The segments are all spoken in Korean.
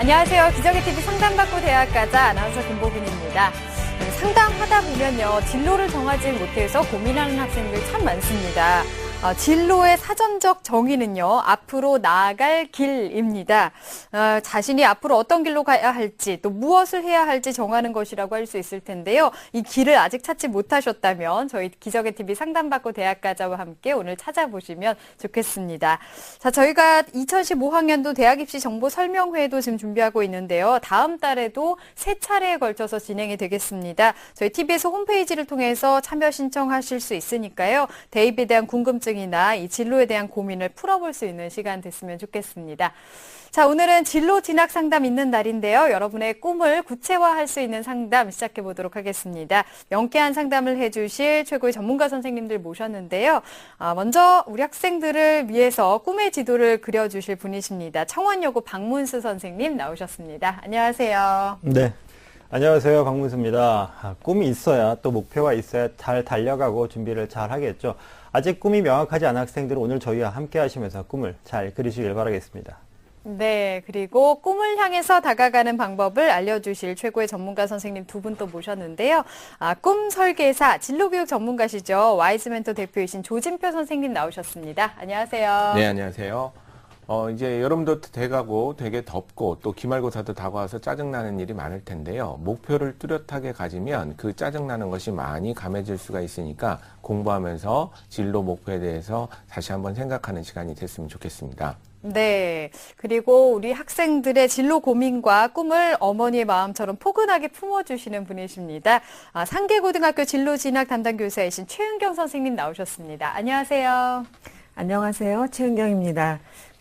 안녕하세요. 기적의TV 상담받고 대학가자 아나운서 김보빈입니다. 상담하다 보면요, 진로를 정하지 못해서 고민하는 학생들 참 많습니다. 진로의 사전적 정의는요, 앞으로 나아갈 길입니다. 자신이 앞으로 어떤 길로 가야 할지, 또 무엇을 해야 할지 정하는 것이라고 할 수 있을 텐데요. 이 길을 아직 찾지 못하셨다면 저희 기적의TV 상담받고 대학가자와 함께 오늘 찾아보시면 좋겠습니다. 자, 저희가 2015학년도 대학입시 정보 설명회도 지금 준비하고 있는데요. 다음 달에도 3차례에 걸쳐서 진행이 되겠습니다. 저희 TBS 홈페이지를 통해서 참여 신청하실 수 있으니까요. 대입에 대한 궁금증 이나 이 진로에 대한 고민을 풀어볼 수 있는 시간 됐으면 좋겠습니다. 자, 오늘은 진로 진학 상담 있는 날인데요. 여러분의 꿈을 구체화할 수 있는 상담 시작해 보도록 하겠습니다. 명쾌한 상담을 해주실 최고의 전문가 선생님들 모셨는데요. 먼저 우리 학생들을 위해서 꿈의 지도를 그려주실 분이십니다. 청원여고 박문수 선생님 나오셨습니다. 안녕하세요. 네. 안녕하세요. 박문수입니다. 꿈이 있어야 또 목표가 있어야 잘 달려가고 준비를 잘 하겠죠. 아직 꿈이 명확하지 않은 학생들은 오늘 저희와 함께 하시면서 꿈을 잘 그리시길 바라겠습니다. 네, 그리고 꿈을 향해서 다가가는 방법을 알려주실 최고의 전문가 선생님 두 분 또 모셨는데요. 꿈 설계사, 진로교육 전문가시죠. 와이즈멘토 대표이신 조진표 선생님 나오셨습니다. 안녕하세요. 네, 안녕하세요. 이제 여름도 돼가고 되게 덥고 또 기말고사도 다가와서 짜증나는 일이 많을 텐데요. 목표를 뚜렷하게 가지면 그 짜증나는 것이 많이 감해질 수가 있으니까 공부하면서 진로 목표에 대해서 다시 한번 생각하는 시간이 됐으면 좋겠습니다. 네. 그리고 우리 학생들의 진로 고민과 꿈을 어머니의 마음처럼 포근하게 품어주시는 분이십니다. 상계고등학교 진로진학 담당 교사이신 최은경 선생님 나오셨습니다. 안녕하세요. 안녕하세요. 최은경입니다.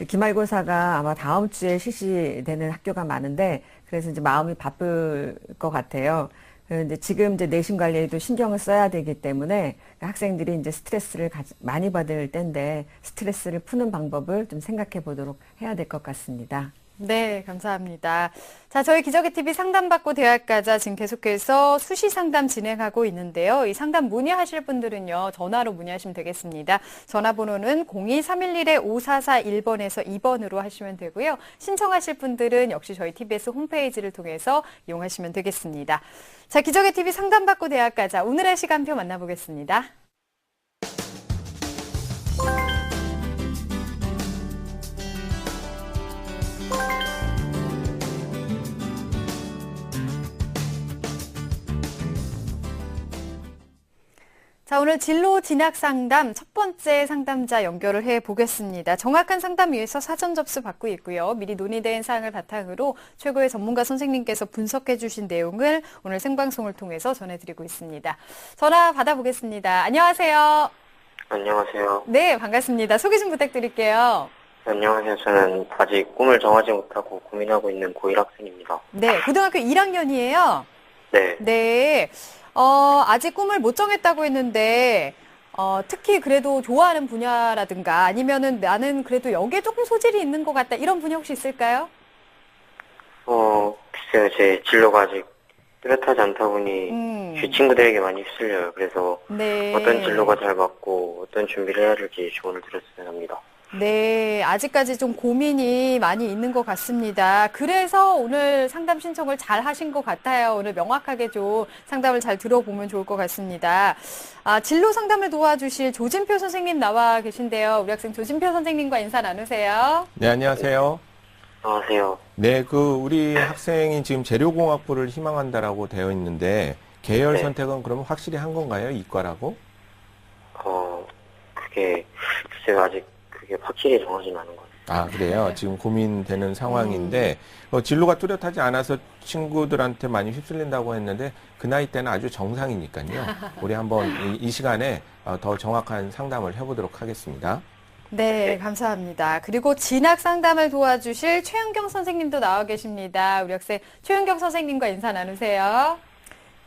기말고사가 아마 다음 주에 실시되는 학교가 많은데, 그래서 이제 마음이 바쁠 것 같아요. 그런데 지금 이제 내신 관리에도 신경을 써야 되기 때문에 학생들이 이제 스트레스를 많이 받을 때인데 스트레스를 푸는 방법을 좀 생각해 보도록 해야 될 것 같습니다. 네, 감사합니다. 자, 저희 기적의TV 상담받고 대학가자 지금 계속해서 수시 상담 진행하고 있는데요. 이 상담 문의하실 분들은요, 전화로 문의하시면 되겠습니다. 전화번호는 02311-5441번에서 2번으로 하시면 되고요. 신청하실 분들은 역시 저희 TBS 홈페이지를 통해서 이용하시면 되겠습니다. 자, 기적의TV 상담받고 대학가자 오늘의 시간표 만나보겠습니다. 자, 오늘 진로 진학 상담 첫 번째 상담자 연결을 해 보겠습니다. 정확한 상담 위해서 사전 접수 받고 있고요. 미리 논의된 사항을 바탕으로 최고의 전문가 선생님께서 분석해 주신 내용을 오늘 생방송을 통해서 전해드리고 있습니다. 전화 받아보겠습니다. 안녕하세요. 안녕하세요. 네, 반갑습니다. 소개 좀 부탁드릴게요. 안녕하세요. 저는 아직 꿈을 정하지 못하고 고민하고 있는 고1 학생입니다. 네, 고등학교 1학년이에요. 네. 네. 아직 꿈을 못 정했다고 했는데, 특히 그래도 좋아하는 분야라든가 아니면은 나는 그래도 여기에 조금 소질이 있는 것 같다. 이런 분야 혹시 있을까요? 글쎄요. 제 진로가 아직 뚜렷하지 않다 보니 주위 친구들에게 많이 휩쓸려요. 그래서 네. 어떤 진로가 잘 맞고 어떤 준비를 해야 될지 조언을 드렸으면 합니다. 네, 아직까지 좀 고민이 많이 있는 것 같습니다. 그래서 오늘 상담 신청을 잘 하신 것 같아요. 오늘 명확하게 좀 상담을 잘 들어보면 좋을 것 같습니다. 진로 상담을 도와주실 조진표 선생님 나와 계신데요. 우리 학생 조진표 선생님과 인사 나누세요. 네, 안녕하세요. 안녕하세요. 네, 우리 학생이 지금 재료공학부를 희망한다라고 되어 있는데 계열 네. 선택은 그러면 확실히 한 건가요? 이과라고? 그게 글쎄요. 아직 그게 확실히 정하진 않은 것 같아요. 그래요? 지금 고민되는 상황인데 진로가 뚜렷하지 않아서 친구들한테 많이 휩쓸린다고 했는데 그 나이 때는 아주 정상이니까요. 우리 한번 이 시간에 더 정확한 상담을 해보도록 하겠습니다. 네, 감사합니다. 그리고 진학 상담을 도와주실 최은경 선생님도 나와 계십니다. 우리 학생 최은경 선생님과 인사 나누세요.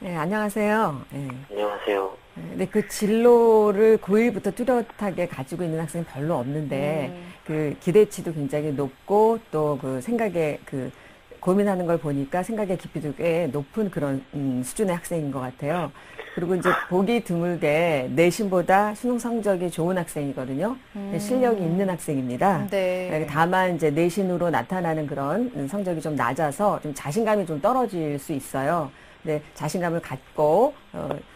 네, 안녕하세요. 네. 안녕하세요. 네, 그 진로를 고1부터 뚜렷하게 가지고 있는 학생이 별로 없는데, 그 기대치도 굉장히 높고, 또 그 생각에 고민하는 걸 보니까 생각의 깊이도 꽤 높은 그런 수준의 학생인 것 같아요. 그리고 이제 보기 드물게 내신보다 수능 성적이 좋은 학생이거든요. 실력이 있는 학생입니다. 네. 다만 이제 내신으로 나타나는 그런 성적이 좀 낮아서 좀 자신감이 좀 떨어질 수 있어요. 네, 자신감을 갖고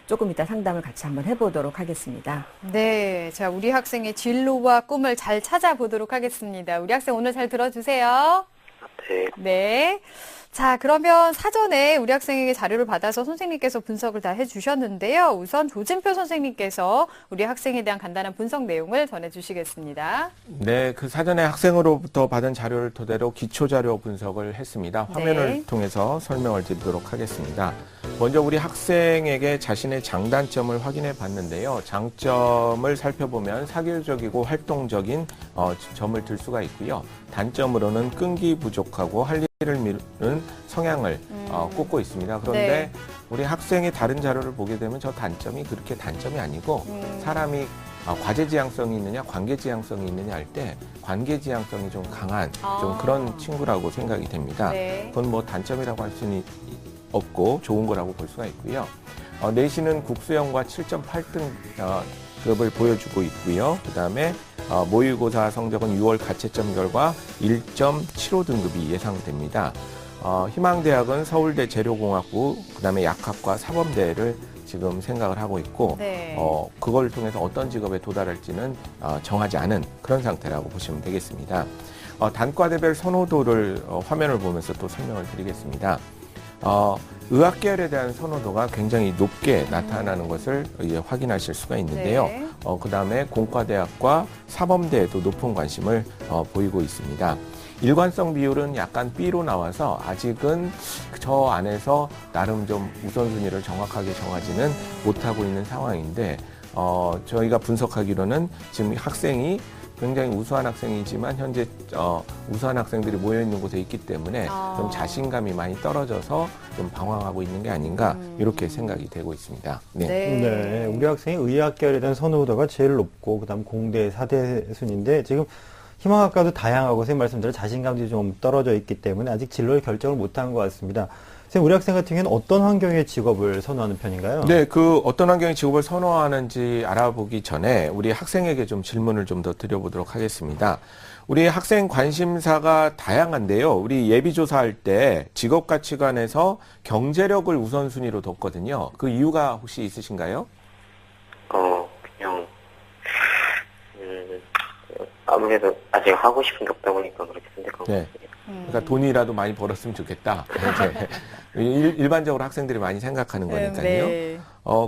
조금 이따 상담을 같이 한번 해보도록 하겠습니다. 네. 자, 우리 학생의 진로와 꿈을 잘 찾아보도록 하겠습니다. 우리 학생 오늘 잘 들어주세요. 네. 네. 자, 그러면 사전에 우리 학생에게 자료를 받아서 선생님께서 분석을 다 해주셨는데요. 우선 조진표 선생님께서 우리 학생에 대한 간단한 분석 내용을 전해주시겠습니다. 네, 그 사전에 학생으로부터 받은 자료를 토대로 기초 자료 분석을 했습니다. 화면을 네. 통해서 설명을 드리도록 하겠습니다. 먼저 우리 학생에게 자신의 장단점을 확인해 봤는데요. 장점을 살펴보면 사교적이고 활동적인 점을 들 수가 있고요. 단점으로는 끈기 부족하고 할 일을 미루는 성향을 꼽고 있습니다. 그런데 네. 우리 학생의 다른 자료를 보게 되면 저 단점이 그렇게 단점이 아니고 사람이 과제 지향성이 있느냐 관계 지향성이 있느냐 할 때 관계 지향성이 좀 강한 좀 그런 친구라고 생각이 됩니다. 네. 그건 뭐 단점이라고 할 수는 없고 좋은 거라고 볼 수가 있고요. 내신은 국수형과 7.8등 급을 보여주고 있고요. 그 다음에 모의고사 성적은 6월 가채점 결과 1.75등급이 예상됩니다. 희망대학은 서울대 재료공학부, 그 다음에 약학과 사범대를 지금 생각을 하고 있고, 네. 그걸 통해서 어떤 직업에 도달할지는 정하지 않은 그런 상태라고 보시면 되겠습니다. 단과대별 선호도를 화면을 보면서 또 설명을 드리겠습니다. 의학계열에 대한 선호도가 굉장히 높게 나타나는 것을 이제 확인하실 수가 있는데요. 네. 그 다음에 공과대학과 사범대에도 높은 관심을 보이고 있습니다. 일관성 비율은 약간 B로 나와서 아직은 저 안에서 나름 좀 우선순위를 정확하게 정하지는 못하고 있는 상황인데, 저희가 분석하기로는 지금 학생이 굉장히 우수한 학생이지만 현재 우수한 학생들이 모여 있는 곳에 있기 때문에 좀 자신감이 많이 떨어져서 좀 방황하고 있는 게 아닌가 이렇게 생각이 되고 있습니다. 네. 네, 우리 학생이 의학계열에 대한 선호도가 제일 높고 그다음 공대 4대 순인데 지금 희망학과도 다양하고 선생님 말씀대로 자신감도 좀 떨어져 있기 때문에 아직 진로를 결정을 못한 것 같습니다. 선생님, 우리 학생 같은 경우는 어떤 환경의 직업을 선호하는 편인가요? 네, 그 어떤 환경의 직업을 선호하는지 알아보기 전에 우리 학생에게 좀 질문을 좀 더 드려보도록 하겠습니다. 우리 학생 관심사가 다양한데요. 우리 예비조사할 때 직업 가치관에서 경제력을 우선순위로 뒀거든요. 그 이유가 혹시 있으신가요? 그냥 아무래도 아직 하고 싶은 게 없다 보니까 그렇게 선택한 것 네. 같습니다. 그러니까 돈이라도 많이 벌었으면 좋겠다. 이렇게 일반적으로 학생들이 많이 생각하는 거니까요. 네.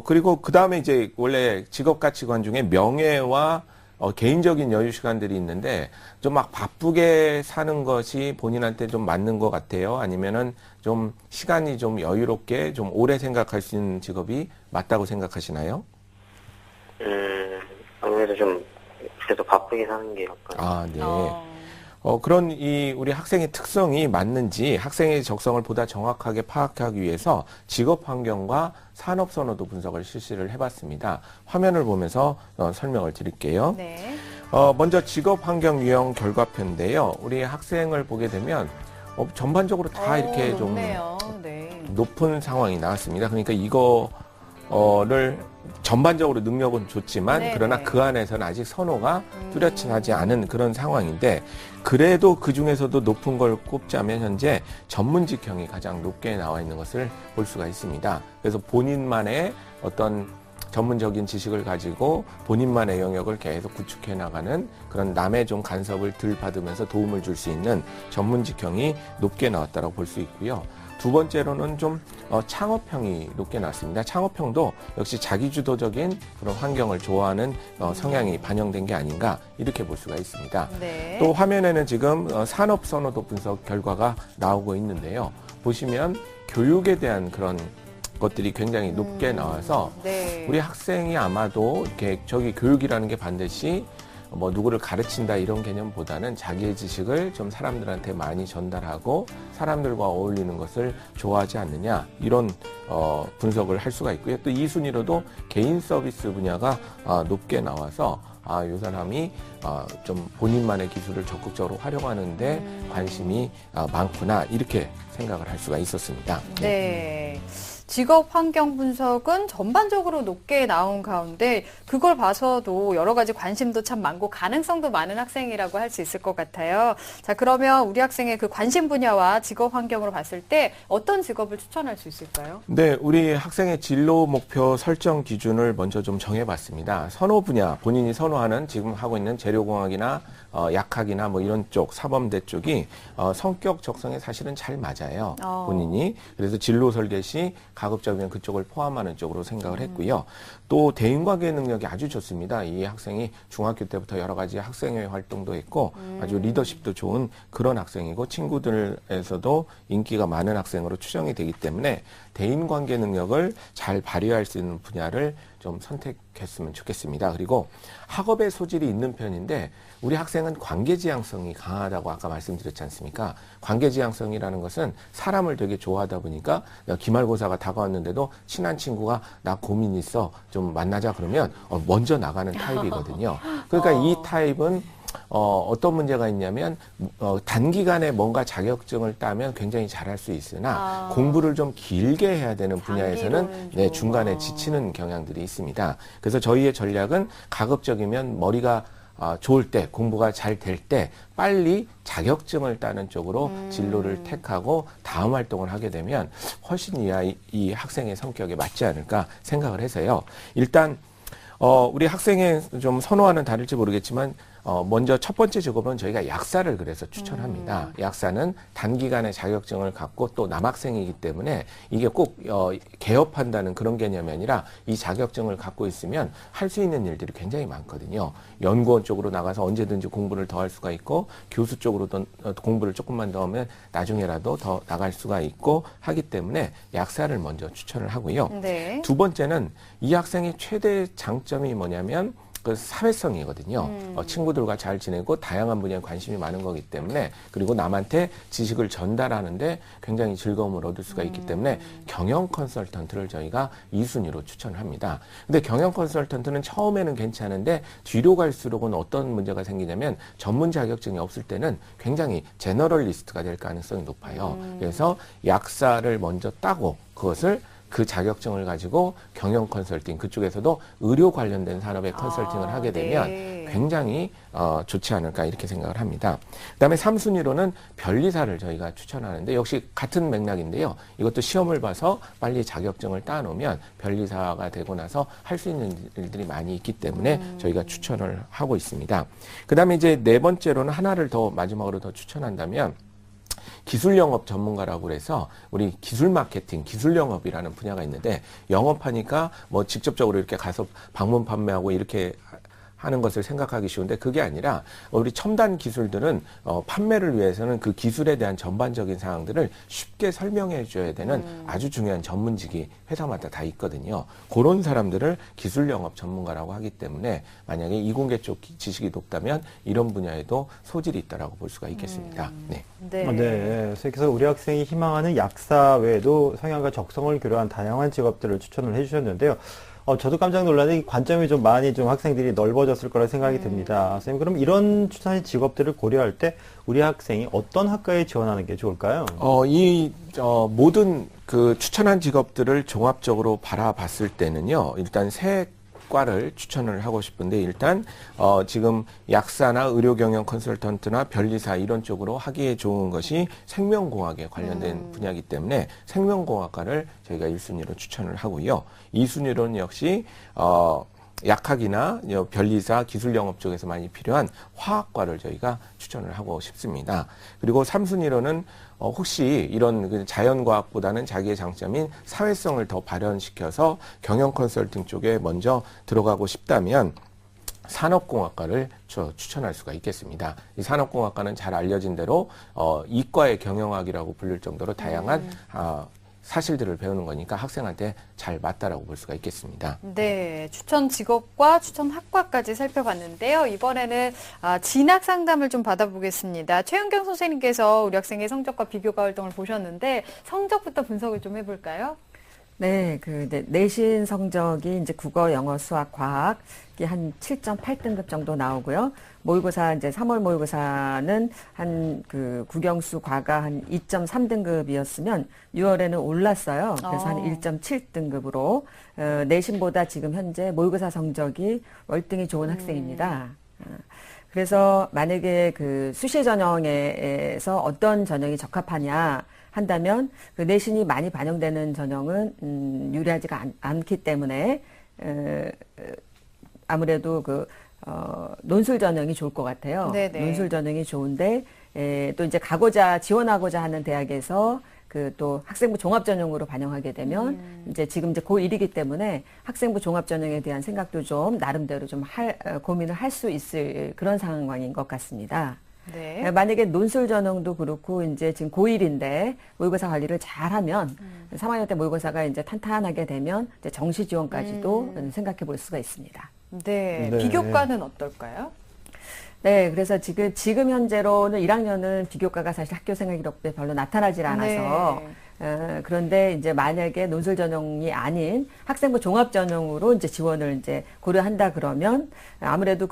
그리고 그 다음에 이제 원래 직업 가치관 중에 명예와 개인적인 여유 시간들이 있는데 좀 막 바쁘게 사는 것이 본인한테 좀 맞는 것 같아요. 아니면은 좀 시간이 좀 여유롭게 좀 오래 생각할 수 있는 직업이 맞다고 생각하시나요? 아무래도 좀 그래도 바쁘게 사는 게 약간 네. 그런 우리 학생의 특성이 맞는지 학생의 적성을 보다 정확하게 파악하기 위해서 직업 환경과 산업 선호도 분석을 실시를 해봤습니다. 화면을 보면서 설명을 드릴게요. 네. 먼저 직업 환경 유형 결과표인데요. 우리 학생을 보게 되면 전반적으로 다 이렇게 좀 높네요. 네. 높은 상황이 나왔습니다. 그러니까 이거를 전반적으로 능력은 좋지만 네네. 그러나 그 안에서는 아직 선호가 뚜렷하지 않은 그런 상황인데 그래도 그 중에서도 높은 걸 꼽자면 현재 전문 직형이 가장 높게 나와 있는 것을 볼 수가 있습니다. 그래서 본인만의 어떤 전문적인 지식을 가지고 본인만의 영역을 계속 구축해 나가는 그런 남의 좀 간섭을 덜 받으면서 도움을 줄 수 있는 전문 직형이 높게 나왔다고 볼 수 있고요. 두 번째로는 좀 창업형이 높게 나왔습니다. 창업형도 역시 자기주도적인 그런 환경을 좋아하는 성향이 반영된 게 아닌가 이렇게 볼 수가 있습니다. 네. 또 화면에는 지금 산업 선호도 분석 결과가 나오고 있는데요. 보시면 교육에 대한 그런 것들이 굉장히 높게 나와서 네. 우리 학생이 아마도 이렇게 저기 교육이라는 게 반드시 뭐 누구를 가르친다 이런 개념보다는 자기의 지식을 좀 사람들한테 많이 전달하고 사람들과 어울리는 것을 좋아하지 않느냐 이런 분석을 할 수가 있고요. 또 2순위로도 개인 서비스 분야가 높게 나와서 이 사람이 좀 본인만의 기술을 적극적으로 활용하는데 관심이 많구나 이렇게 생각을 할 수가 있었습니다. 네. 직업 환경 분석은 전반적으로 높게 나온 가운데 그걸 봐서도 여러 가지 관심도 참 많고 가능성도 많은 학생이라고 할 수 있을 것 같아요. 자, 그러면 우리 학생의 그 관심 분야와 직업 환경으로 봤을 때 어떤 직업을 추천할 수 있을까요? 네, 우리 학생의 진로 목표 설정 기준을 먼저 좀 정해봤습니다. 선호 분야, 본인이 선호하는 지금 하고 있는 재료공학이나 약학이나 뭐 이런 쪽, 사범대 쪽이 성격 적성에 사실은 잘 맞아요. 본인이. 그래서 진로 설계 시 가급적이면 그쪽을 포함하는 쪽으로 생각을 했고요. 또 대인관계 능력이 아주 좋습니다. 이 학생이 중학교 때부터 여러 가지 학생회 활동도 했고 아주 리더십도 좋은 그런 학생이고 친구들에서도 인기가 많은 학생으로 추정이 되기 때문에 대인관계 능력을 잘 발휘할 수 있는 분야를 좀 선택했으면 좋겠습니다. 그리고 학업의 소질이 있는 편인데 우리 학생은 관계지향성이 강하다고 아까 말씀드렸지 않습니까? 관계지향성이라는 것은 사람을 되게 좋아하다 보니까 기말고사가 다가왔는데도 친한 친구가 나 고민 있어 좀 만나자 그러면 먼저 나가는 타입이거든요. 그러니까 이 타입은 어떤 문제가 있냐면 단기간에 뭔가 자격증을 따면 굉장히 잘할 수 있으나 공부를 좀 길게 해야 되는 분야에서는 네, 중간에 지치는 경향들이 있습니다. 그래서 저희의 전략은 가급적이면 머리가 좋을 때, 공부가 잘 될 때 빨리 자격증을 따는 쪽으로 진로를 택하고 다음 활동을 하게 되면 훨씬 이 학생의 성격에 맞지 않을까 생각을 해서요. 일단 우리 학생의 좀 선호와는 다를지 모르겠지만 먼저 첫 번째 직업은 저희가 약사를 그래서 추천합니다. 약사는 단기간에 자격증을 갖고 또 남학생이기 때문에 이게 꼭 개업한다는 그런 개념이 아니라 이 자격증을 갖고 있으면 할 수 있는 일들이 굉장히 많거든요. 연구원 쪽으로 나가서 언제든지 공부를 더 할 수가 있고 교수 쪽으로 공부를 조금만 더 하면 나중에라도 더 나갈 수가 있고 하기 때문에 약사를 먼저 추천을 하고요. 네. 두 번째는 이 학생의 최대 장점이 뭐냐면 그 사회성이거든요. 친구들과 잘 지내고 다양한 분야에 관심이 많은 거기 때문에 그리고 남한테 지식을 전달하는데 굉장히 즐거움을 얻을 수가 있기 때문에 경영 컨설턴트를 저희가 2순위로 추천을 합니다. 근데 경영 컨설턴트는 처음에는 괜찮은데 뒤로 갈수록은 어떤 문제가 생기냐면 전문 자격증이 없을 때는 굉장히 제너럴리스트가 될 가능성이 높아요. 그래서 약사를 먼저 따고 그것을 그 자격증을 가지고 경영 컨설팅 그쪽에서도 의료 관련된 산업의 컨설팅을 하게 되면 네. 굉장히 좋지 않을까 이렇게 생각을 합니다. 그다음에 3순위로는 변리사를 저희가 추천하는데 역시 같은 맥락인데요. 이것도 시험을 봐서 빨리 자격증을 따놓으면 변리사가 되고 나서 할 수 있는 일들이 많이 있기 때문에 저희가 추천을 하고 있습니다. 그다음에 이제 네 번째로는 하나를 더 마지막으로 더 추천한다면 기술 영업 전문가라고 그래서 우리 기술 마케팅, 기술 영업이라는 분야가 있는데 영업하니까 뭐 직접적으로 이렇게 가서 방문 판매하고 이렇게 하는 것을 생각하기 쉬운데 그게 아니라 우리 첨단 기술들은 판매를 위해서는 그 기술에 대한 전반적인 사항들을 쉽게 설명해 줘야 되는 아주 중요한 전문직이 회사마다 다 있거든요. 그런 사람들을 기술 영업 전문가라고 하기 때문에 만약에 이공계 쪽 지식이 높다면 이런 분야에도 소질이 있다라고 볼 수가 있겠습니다. 네. 네. 네. 그래서 우리 학생이 희망하는 약사 외에도 성향과 적성을 교류한 다양한 직업들을 추천을 해주셨는데요. 저도 깜짝 놀랐는데 관점이 좀 많이 좀 학생들이 넓어졌을 거라 생각이 듭니다. 선생님, 그럼 이런 추천의 직업들을 고려할 때 우리 학생이 어떤 학과에 지원하는 게 좋을까요? 모든 그 추천한 직업들을 종합적으로 바라봤을 때는요, 일단 세 과를 추천을 하고 싶은데 일단 지금 약사나 의료경영 컨설턴트나 변리사 이런 쪽으로 하기에 좋은 것이 생명공학에 관련된 분야이기 때문에 생명공학과를 저희가 1순위로 추천을 하고요. 2순위로는 역시 약학이나 변리사, 기술영업 쪽에서 많이 필요한 화학과를 저희가 추천을 하고 싶습니다. 그리고 3순위로는 혹시 이런 자연과학보다는 자기의 장점인 사회성을 더 발현시켜서 경영 컨설팅 쪽에 먼저 들어가고 싶다면 산업공학과를 추천할 수가 있겠습니다. 이 산업공학과는 잘 알려진 대로 이과의 경영학이라고 불릴 정도로 다양한 사실들을 배우는 거니까 학생한테 잘 맞다라고 볼 수가 있겠습니다. 네, 추천 직업과 추천 학과까지 살펴봤는데요. 이번에는 진학 상담을 좀 받아보겠습니다. 최은경 선생님께서 우리 학생의 성적과 비교과 활동을 보셨는데 성적부터 분석을 좀 해볼까요? 네, 내신 성적이 이제 국어, 영어, 수학, 과학 한 7.8등급 정도 나오고요. 모의고사 이제 3월 모의고사는 한 국영수 과가 한 2.3등급이었으면 6월에는 올랐어요. 그래서 한 1.7등급으로 내신보다 지금 현재 모의고사 성적이 월등히 좋은 학생입니다. 그래서 만약에 수시 전형에서 어떤 전형이 적합하냐 한다면 내신이 많이 반영되는 전형은 유리하지가 않기 때문에 아무래도 논술 전형이 좋을 것 같아요. 네네. 논술 전형이 좋은데 또 이제 지원하고자 하는 대학에서 또 학생부 종합 전형으로 반영하게 되면 이제 지금 고1이기 때문에 학생부 종합 전형에 대한 생각도 좀 나름대로 좀 고민을 할 수 있을 그런 상황인 것 같습니다. 네. 만약에 논술 전형도 그렇고 이제 지금 고1인데 모의고사 관리를 잘하면 3학년 때 모의고사가 이제 탄탄하게 되면 이제 정시 지원까지도 생각해 볼 수가 있습니다. 네. 네. 비교과는 어떨까요? 네, 그래서 지금 현재로는 1학년은 비교과가 사실 학교 생활 기록부에 별로 나타나질 않아서 그런데 이제 만약에 논술 전형이 아닌 학생부 종합 전형으로 이제 지원을 이제 고려한다 그러면 아무래도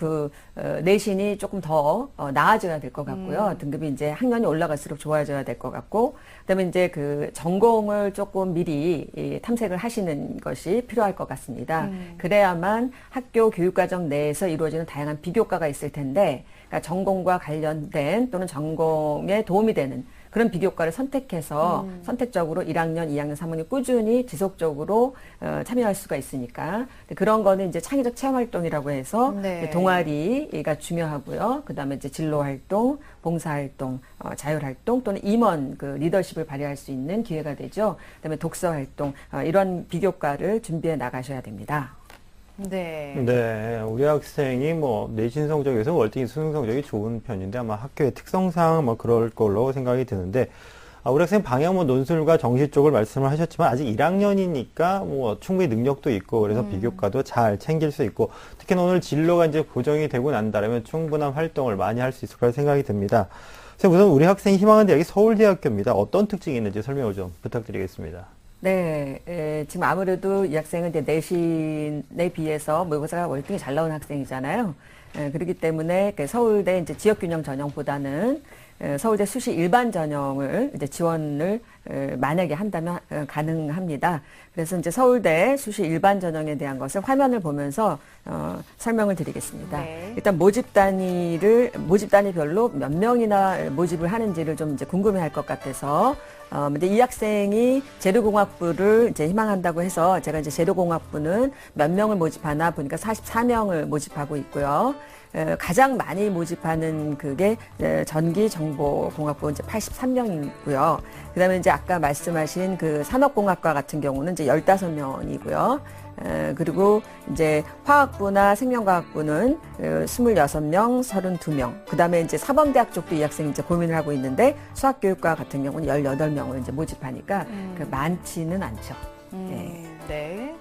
내신이 조금 더 나아져야 될 것 같고요. 등급이 이제 학년이 올라갈수록 좋아져야 될 것 같고, 그다음에 이제 전공을 조금 미리 탐색을 하시는 것이 필요할 것 같습니다. 그래야만 학교 교육과정 내에서 이루어지는 다양한 비교과가 있을 텐데, 그러니까 전공과 관련된 또는 전공에 도움이 되는 그런 비교과를 선택해서 선택적으로 1학년, 2학년, 3학년 꾸준히 지속적으로 참여할 수가 있으니까 그런 거는 이제 창의적 체험 활동이라고 해서 네. 동아리가 중요하고요. 그다음에 이제 진로 활동, 봉사 활동, 자율 활동 또는 임원 리더십을 발휘할 수 있는 기회가 되죠. 그다음에 독서 활동 이런 비교과를 준비해 나가셔야 됩니다. 네. 네, 우리 학생이 내신 성적에서 월등히 수능 성적이 좋은 편인데 아마 학교의 특성상 그럴 걸로 생각이 드는데 우리 학생 방향 논술과 정시 쪽을 말씀을 하셨지만 아직 1학년이니까 충분히 능력도 있고 그래서 비교과도 잘 챙길 수 있고 특히나 오늘 진로가 이제 고정이 되고 난다면 충분한 활동을 많이 할 수 있을 거라 생각이 듭니다. 그래서 우선 우리 학생이 희망하는 대학이 서울대학교입니다. 어떤 특징이 있는지 설명을 좀 부탁드리겠습니다. 네, 지금 아무래도 이 학생은 이제 내신에 비해서 모의고사가 월등히 잘 나온 학생이잖아요. 그렇기 때문에 서울대 이제 지역균형 전형보다는 서울대 수시 일반 전형을 이제 지원을 만약에 한다면 가능합니다. 그래서 이제 서울대 수시 일반 전형에 대한 것을 화면을 보면서 설명을 드리겠습니다. 네. 일단 모집 단위별로 몇 명이나 모집을 하는지를 좀 이제 궁금해할 것 같아서 근데 이 학생이 재료공학부를 이제 희망한다고 해서 제가 이제 재료공학부는 몇 명을 모집하나 보니까 44명을 모집하고 있고요. 가장 많이 모집하는 그게 전기정보공학부 이제 83명이고요. 그다음에 이제 아까 말씀하신 산업공학과 같은 경우는 이제 15명이고요. 그리고 이제 화학부나 생명과학부는 26명, 32명. 그다음에 이제 사범대학 쪽도 이 학생이 이제 고민을 하고 있는데 수학교육과 같은 경우는 18명을 이제 모집하니까 많지는 않죠. 네.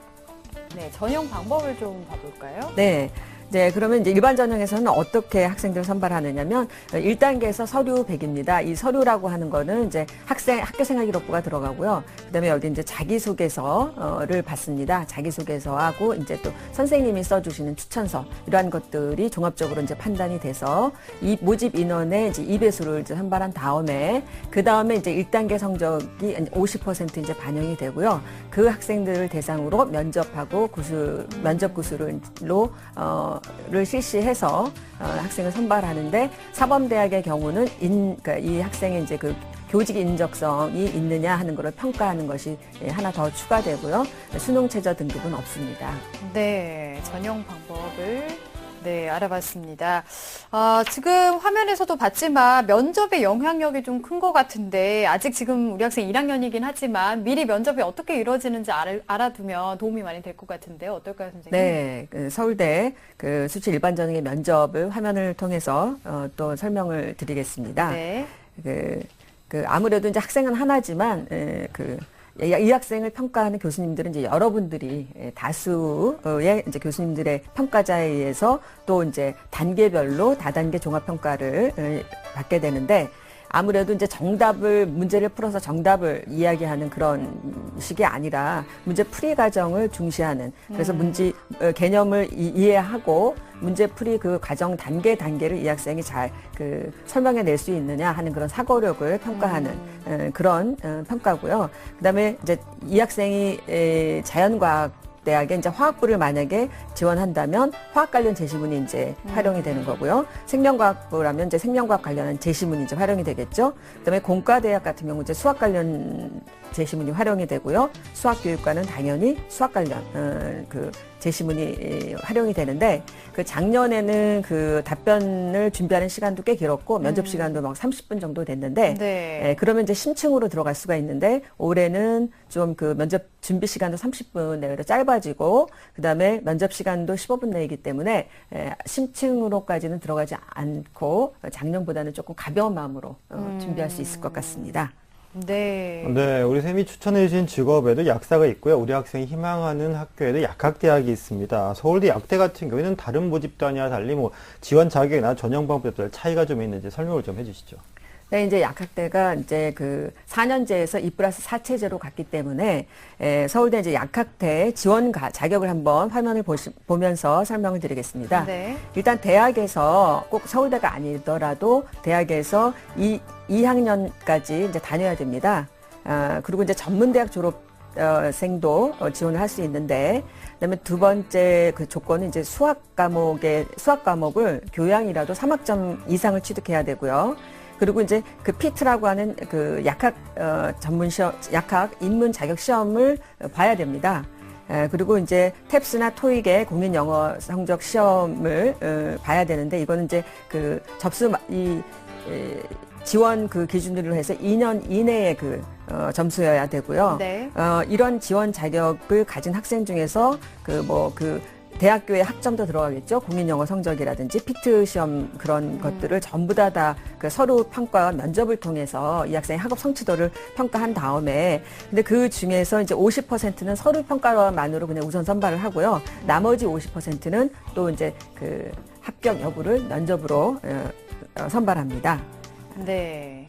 네, 전형 방법을 좀 봐볼까요? 네. 그러면 이제 일반 전형에서는 어떻게 학생들을 선발하느냐면 1단계에서 서류 100입니다. 이 서류라고 하는 거는 이제 학교 생활 기록부가 들어가고요. 그다음에 여기 이제 자기소개서를 받습니다. 자기소개서하고 이제 또 선생님이 써주시는 추천서 이러한 것들이 종합적으로 이제 판단이 돼서 이 모집 인원의 이제 2배수를 이제 선발한 다음에 그 다음에 이제 1단계 성적이 50% 이제 반영이 되고요. 그 학생들을 대상으로 면접하고 면접 구술로 를 실시해서 학생을 선발하는데 사범대학의 경우는 그러니까 이 학생의 이제 교직 인적성이 있느냐 하는 것을 평가하는 것이 하나 더 추가되고요. 수능 최저 등급은 없습니다. 네, 전형 방법을 알아봤습니다. 지금 화면에서도 봤지만 면접의 영향력이 좀 큰 것 같은데 아직 지금 우리 학생 1학년이긴 하지만 미리 면접이 어떻게 이루어지는지 알아두면 도움이 많이 될 것 같은데요. 어떨까요, 선생님? 네, 서울대 수시 일반 전형의 면접을 화면을 통해서 또 설명을 드리겠습니다. 네. 아무래도 이제 학생은 하나지만 이 학생을 평가하는 교수님들은 이제 여러분들이 다수의 이제 교수님들의 평가자에 의해서 또 이제 단계별로 다단계 종합평가를 받게 되는데 아무래도 이제 문제를 풀어서 정답을 이야기하는 그런 식이 아니라 문제 풀이 과정을 중시하는 그래서 개념을 이해하고 문제 풀이 그 과정 단계를 이 학생이 잘 설명해 낼 수 있느냐 하는 그런 사고력을 평가하는 그런 평가고요. 그다음에 이제 이 학생이 자연과학 대학에 이제 화학부를 만약에 지원한다면 화학 관련 제시문이 이제 활용이 되는 거고요. 생명과학부라면 이제 생명과학 관련한 제시문이 이제 활용이 되겠죠. 그다음에 공과대학 같은 경우 이제 수학 관련 제시문이 활용이 되고요. 수학교육과는 당연히 수학 관련 제시문이 활용이 되는데 작년에는 답변을 준비하는 시간도 꽤 길었고 면접 시간도 막 30분 정도 됐는데 네. 그러면 이제 심층으로 들어갈 수가 있는데 올해는 좀 면접 준비 시간도 30분 내외로 짧아지고 그다음에 면접 시간도 15분 내이기 때문에 심층으로까지는 들어가지 않고 작년보다는 조금 가벼운 마음으로 준비할 수 있을 것 같습니다. 네. 네, 우리 쌤이 추천해 주신 직업에도 약사가 있고요. 우리 학생이 희망하는 학교에도 약학대학이 있습니다. 서울대 약대 같은 경우에는 다른 모집단위와 달리 지원 자격이나 전형 방법에 따라 차이가 좀 있는지 설명을 좀 해주시죠. 네, 이제 약학대가 이제 4년제에서 2+4체제로 갔기 때문에 서울대 이제 약학대 지원 자격을 한번 화면을 보면서 설명을 드리겠습니다. 네. 일단 대학에서 꼭 서울대가 아니더라도 대학에서 2학년까지 이제 다녀야 됩니다. 그리고 이제 전문대학 졸업생도 지원을 할 수 있는데, 그다음에 두 번째 조건은 이제 수학 과목을 교양이라도 3학점 이상을 취득해야 되고요. 그리고 이제 피트라고 하는 약학 전문 시험, 약학 입문 자격 시험을 봐야 됩니다. 그리고 이제 탭스나 토익의 공인 영어 성적 시험을 봐야 되는데 이거는 이제 지원 기준으로 해서 2년 이내의 점수여야 되고요. 네. 이런 지원 자격을 가진 학생 중에서 대학교의 학점도 들어가겠죠. 공인 영어 성적이라든지 피트 시험 그런 것들을 전부 다 서류 평가와 면접을 통해서 이 학생의 학업 성취도를 평가한 다음에 근데 그 중에서 이제 50%는 서류 평가만으로 그냥 우선 선발을 하고요. 나머지 50%는 또 이제 합격 여부를 면접으로 선발합니다. 네.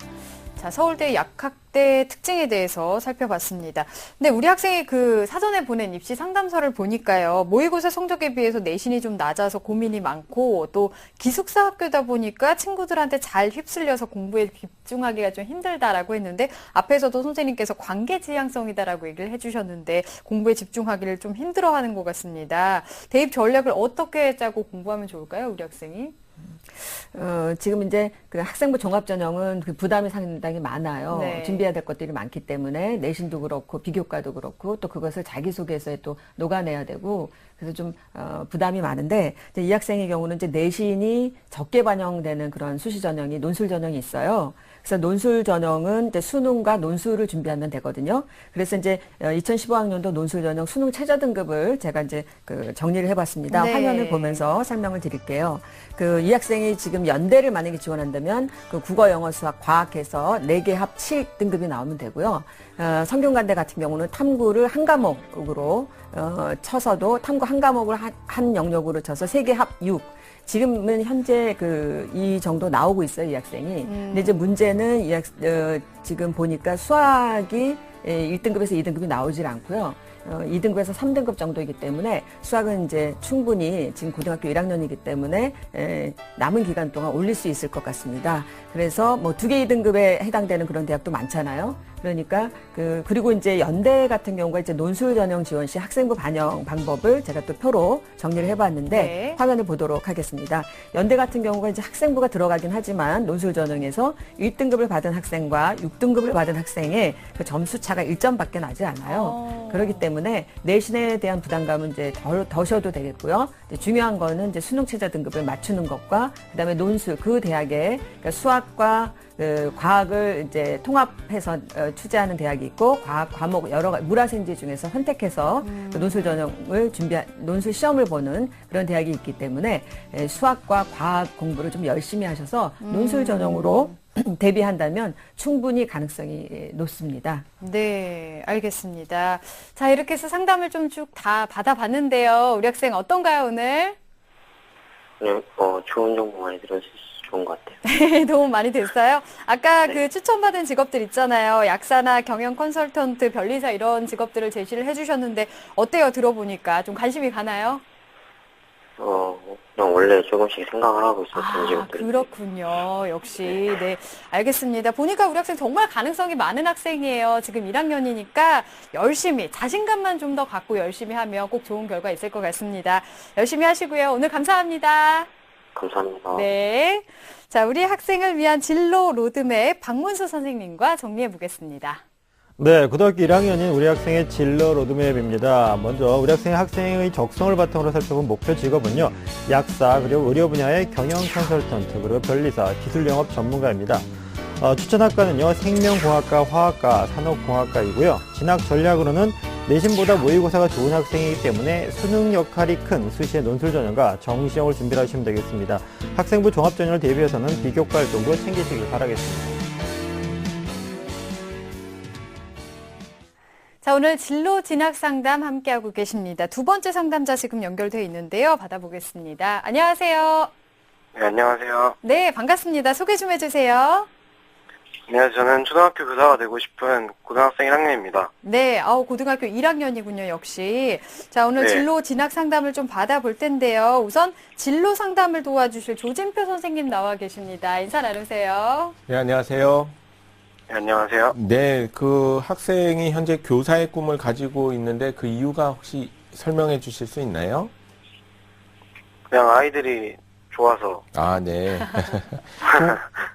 자, 서울대 약학대 특징에 대해서 살펴봤습니다. 근데 우리 학생이 사전에 보낸 입시 상담서를 보니까요. 모의고사 성적에 비해서 내신이 좀 낮아서 고민이 많고 또 기숙사 학교다 보니까 친구들한테 잘 휩쓸려서 공부에 집중하기가 좀 힘들다라고 했는데 앞에서도 선생님께서 관계 지향성이다라고 얘기를 해주셨는데 공부에 집중하기를 좀 힘들어하는 것 같습니다. 대입 전략을 어떻게 짜고 공부하면 좋을까요, 우리 학생이? 지금 이제 학생부 종합전형은 부담이 상당히 많아요. 네. 준비해야 될 것들이 많기 때문에 내신도 그렇고 비교과도 그렇고 또 그것을 자기소개서에 또 녹아내야 되고 그래서 좀 부담이 많은데 이 학생의 경우는 이제 내신이 적게 반영되는 그런 수시 전형이 논술 전형이 있어요. 그래서 논술 전형은 이제 수능과 논술을 준비하면 되거든요. 그래서 이제 2015학년도 논술 전형 수능 최저 등급을 제가 이제 정리를 해봤습니다. 네. 화면을 보면서 설명을 드릴게요. 이 학생이 지금 연대를 만약에 지원한다면 국어, 영어, 수학, 과학해서 4개 합 7등급이 나오면 되고요. 성균관대 같은 경우는 탐구를 한 과목으로 쳐서도 탐구 한 과목을 한 영역으로 쳐서 3개 합 6. 지금은 현재 이 정도 나오고 있어요, 이 학생이. 근데 이제 문제는 지금 보니까 수학이 1등급에서 2등급이 나오질 않고요. 2등급에서 3등급 정도이기 때문에 수학은 이제 충분히 지금 고등학교 1학년이기 때문에 남은 기간 동안 올릴 수 있을 것 같습니다. 그래서 2개 2등급에 해당되는 그런 대학도 많잖아요. 그러니까 그리고 이제 연대 같은 경우가 이제 논술 전형 지원 시 학생부 반영 방법을 제가 또 표로 정리를 해봤는데 네. 화면을 보도록 하겠습니다. 연대 같은 경우가 이제 학생부가 들어가긴 하지만 논술 전형에서 1등급을 받은 학생과 6등급을 받은 학생의 점수 차가 1점밖에 나지 않아요. 그렇기 때문에 내신에 대한 부담감은 이제 덜셔도 되겠고요. 이제 중요한 거는 이제 수능 최저 등급을 맞추는 것과 그다음에 논술 대학의 그러니까 수학과 과학을 이제 통합해서 추재하는 대학이 있고 과학 과목 여러 가지 물화생지 중에서 선택해서 논술 전형을 논술 시험을 보는 그런 대학이 있기 때문에 수학과 과학 공부를 좀 열심히 하셔서 논술 전형으로 대비한다면 충분히 가능성이 높습니다. 네, 알겠습니다. 자, 이렇게 해서 상담을 좀 쭉 다 받아봤는데요. 우리 학생 어떤가요, 오늘? 네, 좋은 정보 많이 들어서 좋은 것 같아요. 네, 도움 많이 됐어요? 아까 그 추천받은 직업들 있잖아요. 약사나 경영 컨설턴트, 변리사 이런 직업들을 제시를 해주셨는데 어때요? 들어보니까 좀 관심이 가나요? 그냥 원래 조금씩 생각을 하고 있었던 직업들이. 그렇군요. 역시. 네. 알겠습니다. 보니까 우리 학생 정말 가능성이 많은 학생이에요. 지금 1학년이니까 열심히, 자신감만 좀 더 갖고 열심히 하면 꼭 좋은 결과 있을 것 같습니다. 열심히 하시고요. 오늘 감사합니다. 감사합니다. 네. 자, 우리 학생을 위한 진로 로드맵 박문수 선생님과 정리해 보겠습니다. 네, 고등학교 1학년인 우리 학생의 진로 로드맵입니다. 먼저 우리 학생의 적성을 바탕으로 살펴본 목표 직업은요, 약사, 그리고 의료 분야의 경영 컨설턴트, 그리고 변리사, 기술 영업 전문가입니다. 추천 학과는요, 생명공학과, 화학과, 산업공학과이고요. 진학 전략으로는 내신보다 모의고사가 좋은 학생이기 때문에 수능 역할이 큰 수시의 논술 전형과 정시형을 준비를 하시면 되겠습니다. 학생부 종합전형을 대비해서는 비교과 활동도 챙기시길 바라겠습니다. 자, 오늘 진로 진학 상담 함께하고 계십니다. 두 번째 상담자 지금 연결되어 있는데요. 받아보겠습니다. 안녕하세요. 네, 안녕하세요. 네, 반갑습니다. 소개 좀 해주세요. 네, 저는 초등학교 교사가 되고 싶은 고등학생 1학년입니다. 네, 고등학교 1학년이군요, 역시. 자, 오늘 네. 진로 진학 상담을 좀 받아볼 텐데요. 우선 진로 상담을 도와주실 조진표 선생님 나와 계십니다. 인사 나누세요. 네, 안녕하세요. 네, 안녕하세요. 네, 그 학생이 현재 교사의 꿈을 가지고 있는데 그 이유가 혹시 설명해 주실 수 있나요? 그냥 아이들이 좋아서. 아, 네.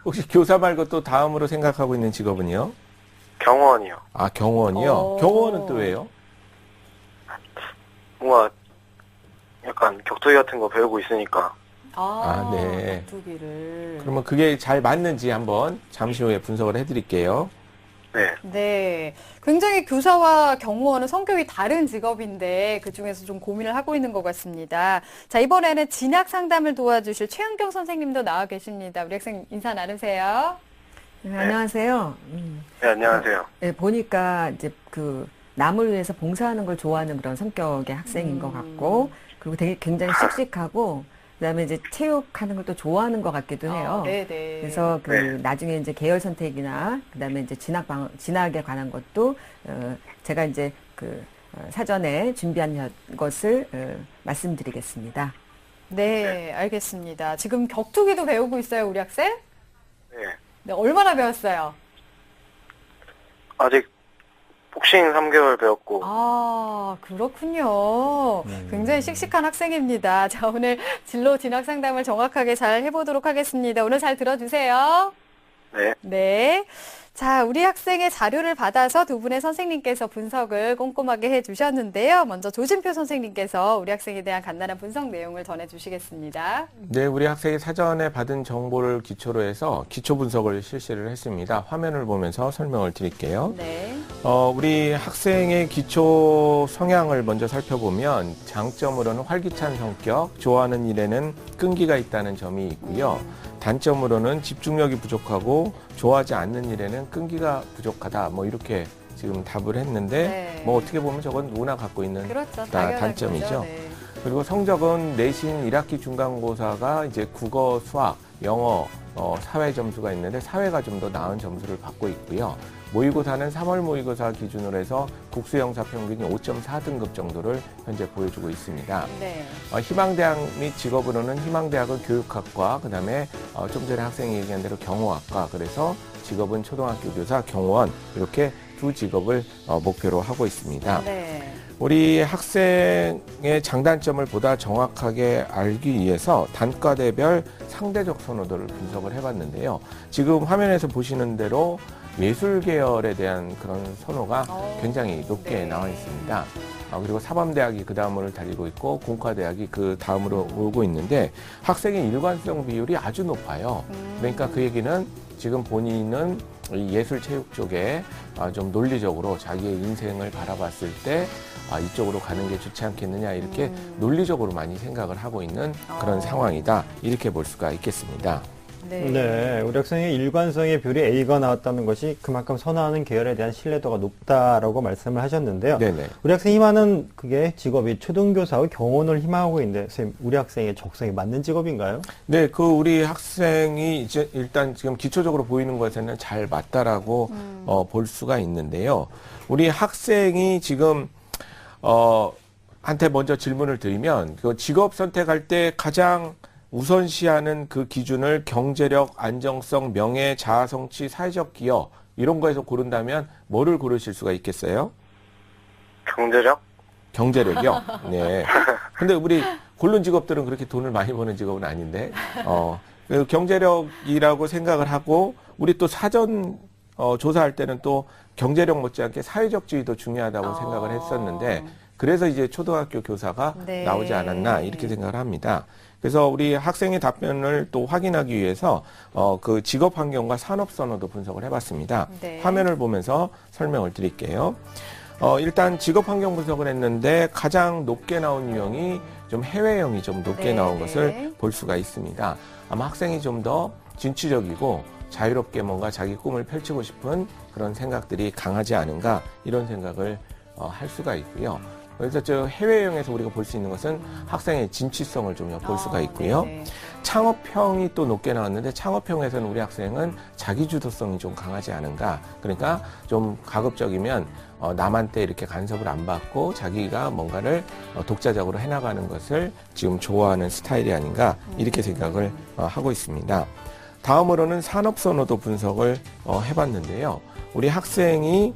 혹시 교사 말고 또 다음으로 생각하고 있는 직업은요? 경호원이요. 아, 경호원이요? 경호원은 또 왜요? 뭔가 약간 격투기 같은 거 배우고 있으니까. 네. 격투기를. 그러면 그게 잘 맞는지 한번 잠시 후에 분석을 해드릴게요. 네. 네. 굉장히 교사와 경호원은 성격이 다른 직업인데 그중에서 좀 고민을 하고 있는 것 같습니다. 자, 이번에는 진학 상담을 도와주실 최은경 선생님도 나와 계십니다. 우리 학생 인사 나누세요. 네, 안녕하세요. 네, 안녕하세요. 네, 보니까 이제 그 남을 위해서 봉사하는 걸 좋아하는 그런 성격의 학생인 것 같고, 그리고 되게 굉장히 씩씩하고, 그다음에 이제 체육하는 걸 또 좋아하는 것 같기도 해요. 네네. 그래서 그 네. 나중에 이제 계열 선택이나 그다음에 이제 진학에 관한 것도 제가 이제 사전에 준비한 것을 말씀드리겠습니다. 네, 알겠습니다. 지금 격투기도 배우고 있어요, 우리 학생? 네. 네, 얼마나 배웠어요? 아직 복싱 3개월 배웠고. 아, 그렇군요. 굉장히 씩씩한 학생입니다. 자, 오늘 진로 진학 상담을 정확하게 잘 해보도록 하겠습니다. 오늘 잘 들어주세요. 네. 네. 자, 우리 학생의 자료를 받아서 두 분의 선생님께서 분석을 꼼꼼하게 해주셨는데요. 먼저 조진표 선생님께서 우리 학생에 대한 간단한 분석 내용을 전해주시겠습니다. 네, 우리 학생이 사전에 받은 정보를 기초로 해서 기초 분석을 실시를 했습니다. 화면을 보면서 설명을 드릴게요. 네. 우리 학생의 기초 성향을 먼저 살펴보면 장점으로는 활기찬 성격, 좋아하는 일에는 끈기가 있다는 점이 있고요. 단점으로는 집중력이 부족하고 좋아하지 않는 일에는 끈기가 부족하다. 뭐 이렇게 지금 답을 했는데 네. 뭐 어떻게 보면 저건 누구나 갖고 있는 그렇죠. 당연한 단점이죠. 거죠. 네. 그리고 성적은 내신 1학기 중간고사가 이제 국어, 수학, 영어, 사회 점수가 있는데 사회가 좀 더 나은 점수를 받고 있고요. 모의고사는 3월 모의고사 기준으로 해서 국수영사 평균이 5.4등급 정도를 현재 보여주고 있습니다. 네. 희망대학 및 직업으로는 희망대학은 교육학과, 그 다음에 좀 전에 학생이 얘기한 대로 경호학과, 그래서 직업은 초등학교 교사, 경호원 이렇게 두 직업을 목표로 하고 있습니다. 네. 우리 학생의 장단점을 보다 정확하게 알기 위해서 단과대별 상대적 선호도를 분석을 해봤는데요. 지금 화면에서 보시는 대로 예술 계열에 대한 그런 선호가 굉장히 높게 네. 나와 있습니다. 그리고 사범대학이 그 다음으로 달리고 있고 공과대학이 그 다음으로 오고 있는데 학생의 일관성 비율이 아주 높아요. 그러니까 그 얘기는 지금 본인은 이 예술체육 쪽에 좀 논리적으로 자기의 인생을 바라봤을 때 이쪽으로 가는 게 좋지 않겠느냐 이렇게 논리적으로 많이 생각을 하고 있는 그런 상황이다 이렇게 볼 수가 있겠습니다. 네, 우리 학생의 일관성의 비율이 A가 나왔다는 것이 그만큼 선호하는 계열에 대한 신뢰도가 높다라고 말씀을 하셨는데요. 네네. 우리 학생이 희망하는 그게 직업이 초등교사와 경호원을 희망하고 있는데, 선생님, 우리 학생의 적성에 맞는 직업인가요? 네, 우리 학생이 이제 일단 지금 기초적으로 보이는 것에는 잘 맞다라고 볼 수가 있는데요. 우리 학생이 지금 한테 먼저 질문을 드리면 그 직업 선택할 때 가장 우선시하는 그 기준을 경제력, 안정성, 명예, 자아 성취, 사회적 기여 이런 거에서 고른다면 뭐를 고르실 수가 있겠어요? 경제력? 경제력이요? 네. 근데 우리 고른 직업들은 그렇게 돈을 많이 버는 직업은 아닌데, 그 경제력이라고 생각을 하고, 우리 또 사전, 조사할 때는 또 경제력 못지않게 사회적 지위도 중요하다고 생각을 했었는데, 그래서 이제 초등학교 교사가 네. 나오지 않았나, 이렇게 생각을 합니다. 그래서 우리 학생의 답변을 또 확인하기 위해서, 그 직업 환경과 산업 선호도 분석을 해봤습니다. 네. 화면을 보면서 설명을 드릴게요. 일단 직업 환경 분석을 했는데 가장 높게 나온 유형이 좀 해외형이 좀 높게 네. 나온 것을 볼 수가 있습니다. 아마 학생이 좀 더 진취적이고 자유롭게 뭔가 자기 꿈을 펼치고 싶은 그런 생각들이 강하지 않은가 이런 생각을 할 수가 있고요. 그래서 저 해외형에서 우리가 볼 수 있는 것은 학생의 진취성을 좀 볼 수가 있고요. 네네. 창업형이 또 높게 나왔는데 창업형에서는 우리 학생은 자기주도성이 좀 강하지 않은가. 그러니까 좀 가급적이면 남한테 이렇게 간섭을 안 받고 자기가 뭔가를 독자적으로 해나가는 것을 지금 좋아하는 스타일이 아닌가 이렇게 생각을 하고 있습니다. 다음으로는 산업선호도 분석을 해봤는데요. 우리 학생이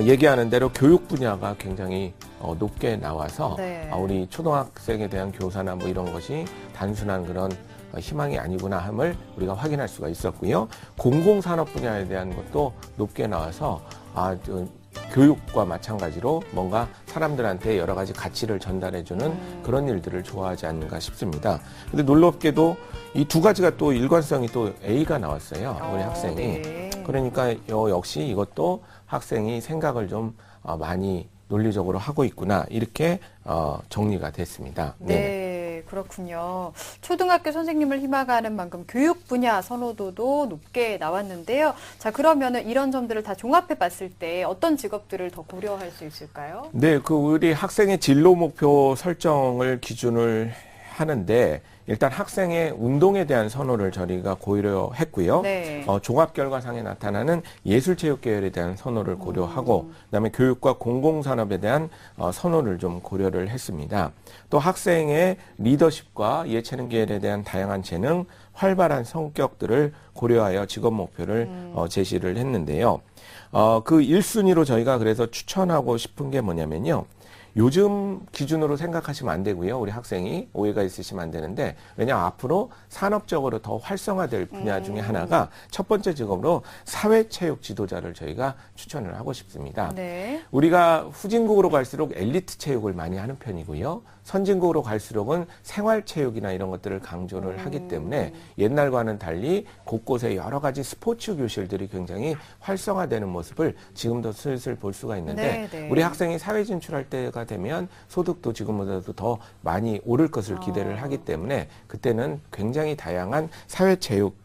얘기하는 대로 교육 분야가 굉장히 높게 나와서 네. 우리 초등학생에 대한 교사나 뭐 이런 것이 단순한 그런 희망이 아니구나 함을 우리가 확인할 수가 있었고요. 공공산업 분야에 대한 것도 높게 나와서 교육과 마찬가지로 뭔가 사람들한테 여러 가지 가치를 전달해주는 그런 일들을 좋아하지 않는가 싶습니다. 근데 놀랍게도 이 두 가지가 또 일관성이 또 A가 나왔어요. 우리 학생이. 네. 그러니까 역시 이것도 학생이 생각을 좀 많이 논리적으로 하고 있구나 이렇게 정리가 됐습니다. 네, 그렇군요. 초등학교 선생님을 희망하는 만큼 교육 분야 선호도도 높게 나왔는데요. 자, 그러면은 이런 점들을 다 종합해 봤을 때 어떤 직업들을 더 고려할 수 있을까요? 네, 우리 학생의 진로 목표 설정을 기준을 하는데 일단 학생의 운동에 대한 선호를 저희가 고려했고요. 네. 종합 결과상에 나타나는 예술체육 계열에 대한 선호를 고려하고 그다음에 교육과 공공산업에 대한 선호를 좀 고려를 했습니다. 또 학생의 리더십과 예체능 계열에 대한 다양한 재능, 활발한 성격들을 고려하여 직업 목표를 제시를 했는데요. 그 1순위로 저희가 그래서 추천하고 싶은 게 뭐냐면요. 요즘 기준으로 생각하시면 안 되고요. 우리 학생이 오해가 있으시면 안 되는데 왜냐하면 앞으로 산업적으로 더 활성화될 분야 중에 하나가 첫 번째 직업으로 사회체육 지도자를 저희가 추천을 하고 싶습니다. 네. 우리가 후진국으로 갈수록 엘리트 체육을 많이 하는 편이고요. 선진국으로 갈수록은 생활체육이나 이런 것들을 강조를 하기 때문에 옛날과는 달리 곳곳에 여러 가지 스포츠 교실들이 굉장히 활성화되는 모습을 지금도 슬슬 볼 수가 있는데 네, 네. 우리 학생이 사회 진출할 때가 되면 소득도 지금보다도 더 많이 오를 것을 기대를 하기 때문에 그때는 굉장히 다양한 사회체육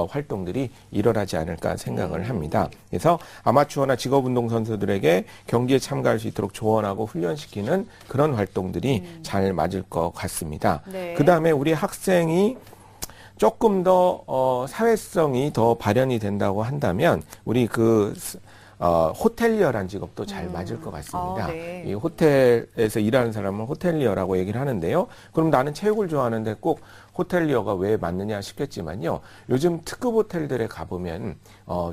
활동들이 일어나지 않을까 생각을 합니다. 그래서 아마추어나 직업운동 선수들에게 경기에 참가할 수 있도록 조언하고 훈련시키는 그런 활동들이 잘 맞을 것 같습니다. 네. 그 다음에 우리 학생이 조금 더 사회성이 더 발현이 된다고 한다면 우리 호텔리어란 직업도 잘 맞을 것 같습니다. 네. 이 호텔에서 일하는 사람은 호텔리어라고 얘기를 하는데요. 그럼 나는 체육을 좋아하는데 꼭 호텔리어가 왜 맞느냐 싶겠지만요. 요즘 특급 호텔들에 가보면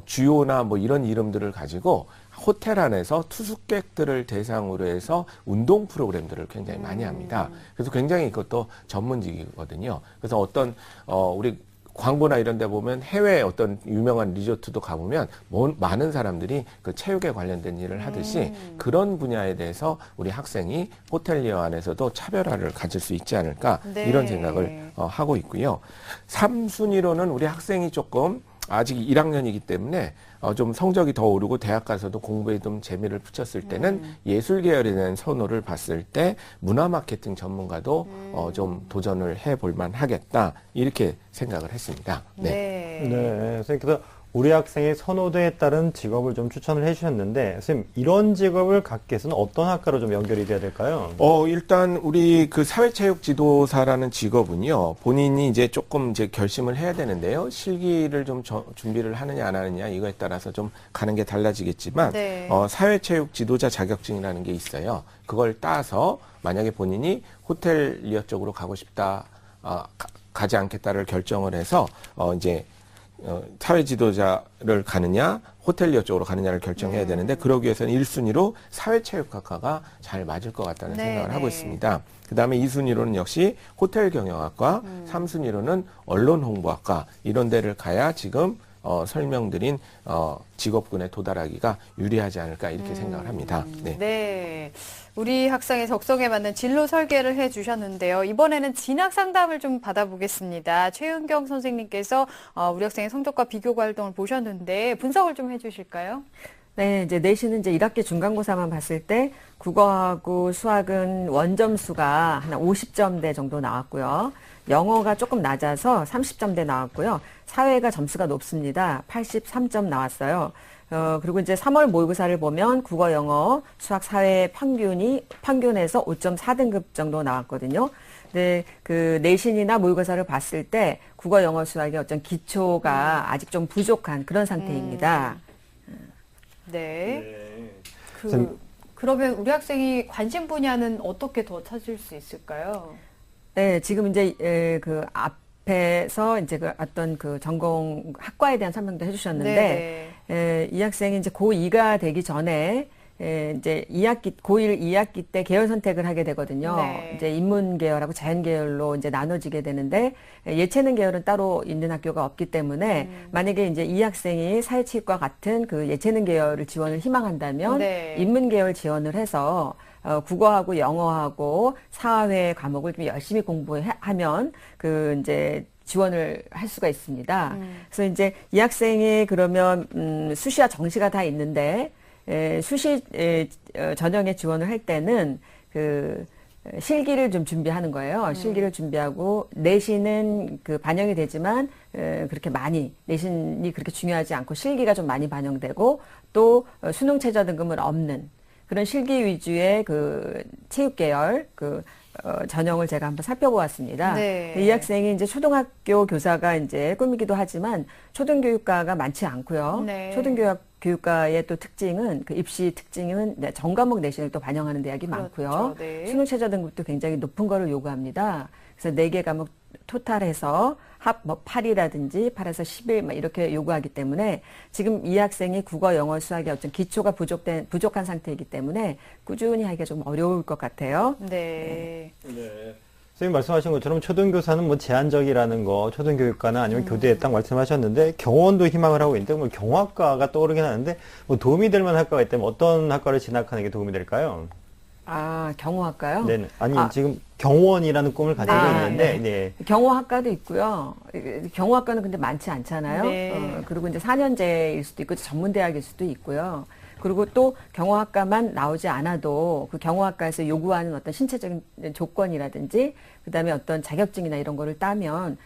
주요나 뭐 이런 이름들을 가지고 호텔 안에서 투숙객들을 대상으로 해서 운동 프로그램들을 굉장히 많이 합니다. 그래서 굉장히 이것도 전문직이거든요. 그래서 어떤 우리 광고나 이런 데 보면 해외 어떤 유명한 리조트도 가보면 많은 사람들이 그 체육에 관련된 일을 하듯이 그런 분야에 대해서 우리 학생이 호텔리어 안에서도 차별화를 가질 수 있지 않을까 네. 이런 생각을 하고 있고요. 3순위로는 우리 학생이 조금 아직 1학년이기 때문에 좀 성적이 더 오르고 대학 가서도 공부에 좀 재미를 붙였을 때는 예술 계열에 대한 선호를 봤을 때 문화 마케팅 전문가도 좀 도전을 해볼 만하겠다 이렇게 생각을 했습니다. 네. 네. 선생님, 그래서 우리 학생의 선호도에 따른 직업을 좀 추천을 해주셨는데, 선생님, 이런 직업을 갖기 위해서는 어떤 학과로 좀 연결이 돼야 될까요? 일단 우리 그 사회체육 지도사라는 직업은요, 본인이 이제 조금 이제 결심을 해야 되는데요. 실기를 좀 준비를 하느냐 안 하느냐 이거에 따라서 좀 가는 게 달라지겠지만, 네. 사회체육 지도자 자격증이라는 게 있어요. 그걸 따서 만약에 본인이 호텔리어 쪽으로 가고 싶다, 가지 않겠다를 결정을 해서, 이제 사회 지도자를 가느냐, 호텔리어 쪽으로 가느냐를 결정해야 되는데, 그러기 위해서는 1순위로 사회체육학과가 잘 맞을 것 같다는 생각을 하고 있습니다. 그 다음에 2순위로는 역시 호텔 경영학과, 3순위로는 언론홍보학과, 이런 데를 가야 지금 설명드린 직업군에 도달하기가 유리하지 않을까 이렇게 생각을 합니다. 네. 네. 우리 학생의 적성에 맞는 진로 설계를 해주셨는데요. 이번에는 진학 상담을 좀 받아보겠습니다. 최은경 선생님께서 우리 학생의 성적과 비교 활동을 보셨는데 분석을 좀 해주실까요? 네, 이제 내신은 이제 1학기 중간고사만 봤을 때 국어하고 수학은 원점수가 한 50점대 정도 나왔고요. 영어가 조금 낮아서 30점대 나왔고요. 사회가 점수가 높습니다. 83점 나왔어요. 그리고 이제 3월 모의고사를 보면 국어, 영어, 수학, 사회 평균에서 5.4등급 정도 나왔거든요. 근데 그 내신이나 모의고사를 봤을 때 국어, 영어, 수학의 어떤 기초가 아직 좀 부족한 그런 상태입니다. 네. 그러면 우리 학생이 관심 분야는 어떻게 더 찾을 수 있을까요? 네, 지금 이제 그 앞에서 이제 그 어떤 그 전공 학과에 대한 설명도 해주셨는데, 이 학생이 이제 고2가 되기 전에 이제 고1 2학기 때 계열 선택을 하게 되거든요. 네. 이제 인문 계열하고 자연 계열로 이제 나눠지게 되는데, 예체능 계열은 따로 있는 학교가 없기 때문에, 만약에 이제 이 학생이 사회체육과 같은 그 예체능 계열을 지원을 희망한다면, 네. 인문 계열 지원을 해서 국어하고 영어하고 사회 과목을 좀 열심히 공부하면 그 이제 지원을 할 수가 있습니다. 그래서 이제 이 학생이 그러면 수시와 정시가 다 있는데 수시 전형에 지원을 할 때는 그 실기를 좀 준비하는 거예요. 실기를 준비하고 내신은 그 반영이 되지만 그렇게 많이 내신이 그렇게 중요하지 않고 실기가 좀 많이 반영되고 또 수능 최저 등급은 없는 그런 실기 위주의 그 체육 계열 전형을 제가 한번 살펴보았습니다. 네. 이 학생이 이제 초등학교 교사가 이제 꿈이기도 하지만 초등교육과가 많지 않고요. 네. 초등교육과의 또 특징은 그 입시 특징은 전과목 내신을 또 반영하는 대학이 그렇죠. 많고요. 네. 수능 최저 등급도 굉장히 높은 거를 요구합니다. 그래서 4개 과목 토탈해서 합 8이라든지 8에서 11 이렇게 요구하기 때문에 지금 이 학생이 국어, 영어, 수학의 어떤 기초가 부족한 상태이기 때문에 꾸준히 하기가 좀 어려울 것 같아요. 네. 네. 선생님 말씀하신 것처럼 초등교사는 뭐 제한적이라는 거, 초등교육과나 아니면 교대에 딱 말씀하셨는데 경원도 희망을 하고 있는데 뭐 경화과가 떠오르긴 하는데 뭐 도움이 될 만한 학과가 있다면 어떤 학과를 진학하는 게 도움이 될까요? 아, 경호학과요? 네. 아니, 지금 경원이라는 꿈을 가지고 있는데, 네. 경호학과도 있고요. 경호학과는 근데 많지 않잖아요. 네. 그리고 이제 4년제일 수도 있고 전문대학일 수도 있고요. 그리고 또 경호학과만 나오지 않아도 그 경호학과에서 요구하는 어떤 신체적인 조건이라든지 그다음에 어떤 자격증이나 이런 거를 따면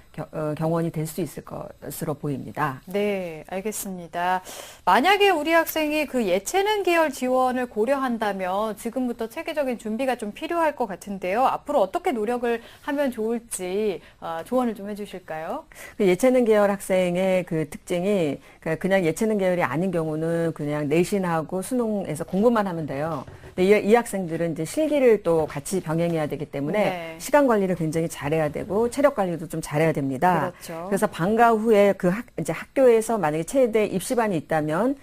경원이 될 수 있을 것으로 보입니다. 네, 알겠습니다. 만약에 우리 학생이 그 예체능 계열 지원을 고려한다면 지금부터 체계적인 준비가 좀 필요할 것 같은데요. 앞으로 어떻게 노력을 하면 좋을지 조언을 좀 해주실까요? 그 예체능 계열 학생의 그 특징이 그냥 예체능 계열이 아닌 경우는 그냥 내신하고 수능에서 공부만 하면 돼요. 근데 이 학생들은 이제 실기를 또 같이 병행해야 되기 때문에 네. 시간 관리를 굉장히 잘해야 되고 체력 관리도 좀 잘해야 됩니다. 그렇죠. 그래서 방과 후에 이제 학교에서 만약에 최대 입시반이 있다면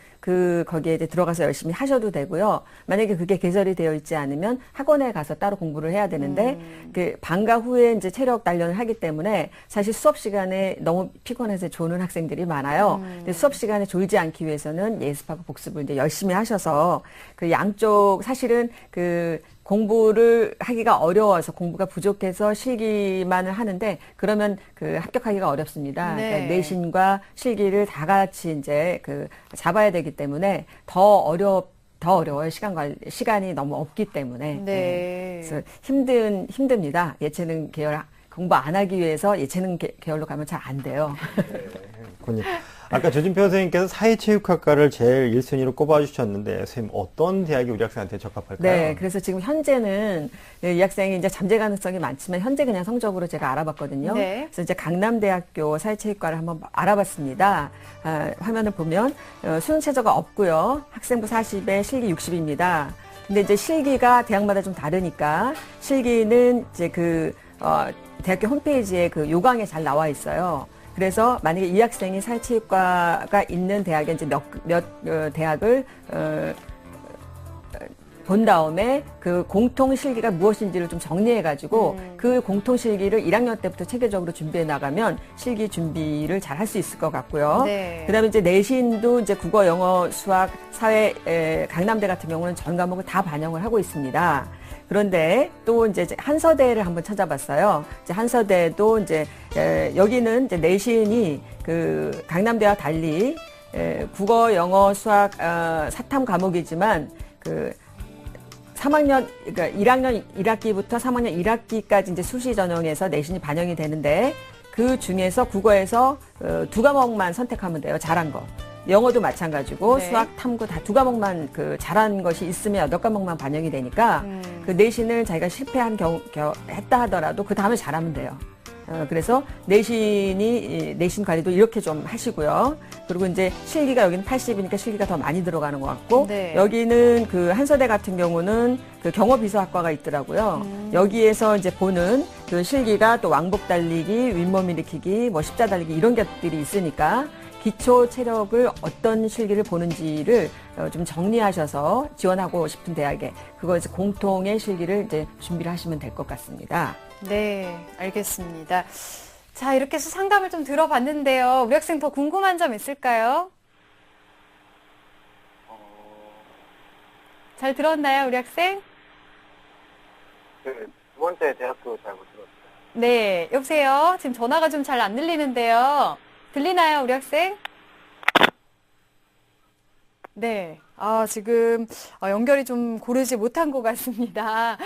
거기에 이제 들어가서 열심히 하셔도 되고요. 만약에 그게 개설이 되어 있지 않으면 학원에 가서 따로 공부를 해야 되는데, 그 방과 후에 이제 체력 단련을 하기 때문에 사실 수업 시간에 너무 피곤해서 조는 학생들이 많아요. 근데 수업 시간에 졸지 않기 위해서는 예습하고 복습을 이제 열심히 하셔서 그 양쪽 사실 사실은 그 공부를 하기가 어려워서 공부가 부족해서 실기만을 하는데 그러면 그 합격하기가 어렵습니다. 네. 그러니까 내신과 실기를 다 같이 이제 그 잡아야 되기 때문에 더 어려워요. 시간이 너무 없기 때문에. 네. 그래서 힘듭니다. 예체능 계열 공부 안 하기 위해서 예체능 계열로 가면 잘 안 돼요. 그렇군요. 아까 조진표 선생님께서 사회체육학과를 제일 1순위로 꼽아주셨는데, 선생님, 어떤 대학이 우리 학생한테 적합할까요? 네, 그래서 지금 현재는 이 학생이 이제 잠재 가능성이 많지만 현재 그냥 성적으로 제가 알아봤거든요. 네. 그래서 이제 강남대학교 사회체육과를 한번 알아봤습니다. 화면을 보면 수능 최저가 없고요. 학생부 40에 실기 60입니다. 근데 이제 실기가 대학마다 좀 다르니까 실기는 이제 대학교 홈페이지에 그 요강에 잘 나와 있어요. 그래서 만약에 이 학생이 사회체육과가 있는 대학에 이제 몇 대학을 본 다음에 그 공통 실기가 무엇인지를 좀 정리해가지고 그 공통 실기를 1학년 때부터 체계적으로 준비해 나가면 실기 준비를 잘 할 수 있을 것 같고요. 네. 그다음에 이제 내신도 이제 국어, 영어, 수학, 사회, 강남대 같은 경우는 전 과목을 다 반영을 하고 있습니다. 그런데 또 이제 한서대를 한번 찾아봤어요. 이제 한서대도 이제 여기는 이제 내신이 그 강남대와 달리 국어, 영어, 수학, 사탐 과목이지만 그 3학년, 그러니까 1학년 1학기부터 3학년 1학기까지 이제 수시 전형에서 내신이 반영이 되는데 그 중에서 국어에서 두 과목만 선택하면 돼요. 잘한 거. 영어도 마찬가지고 네. 수학, 탐구 다 두 과목만 그 잘한 것이 있으면 8과목만 반영이 되니까 그 내신을 자기가 실패한 했다 하더라도 그 다음에 잘하면 돼요. 그래서 내신 관리도 이렇게 좀 하시고요. 그리고 이제 실기가 여기는 80이니까 실기가 더 많이 들어가는 것 같고 네. 여기는 그 한서대 같은 경우는 그 경어비서학과가 있더라고요. 여기에서 이제 보는 그 실기가 또 왕복 달리기, 윗몸 일으키기, 뭐 십자 달리기 이런 것들이 있으니까 기초 체력을 어떤 실기를 보는지를 좀 정리하셔서 지원하고 싶은 대학에 그것을 공통의 실기를 이제 준비를 하시면 될 것 같습니다. 네, 알겠습니다. 자, 이렇게 해서 상담을 좀 들어봤는데요. 우리 학생 더 궁금한 점 있을까요? 잘 들었나요, 우리 학생? 두 번째 대학도 잘 못 들었어요. 네, 여보세요. 지금 전화가 좀 잘 안 들리는데요. 들리나요, 우리 학생? 네. 지금 연결이 좀 고르지 못한 것 같습니다.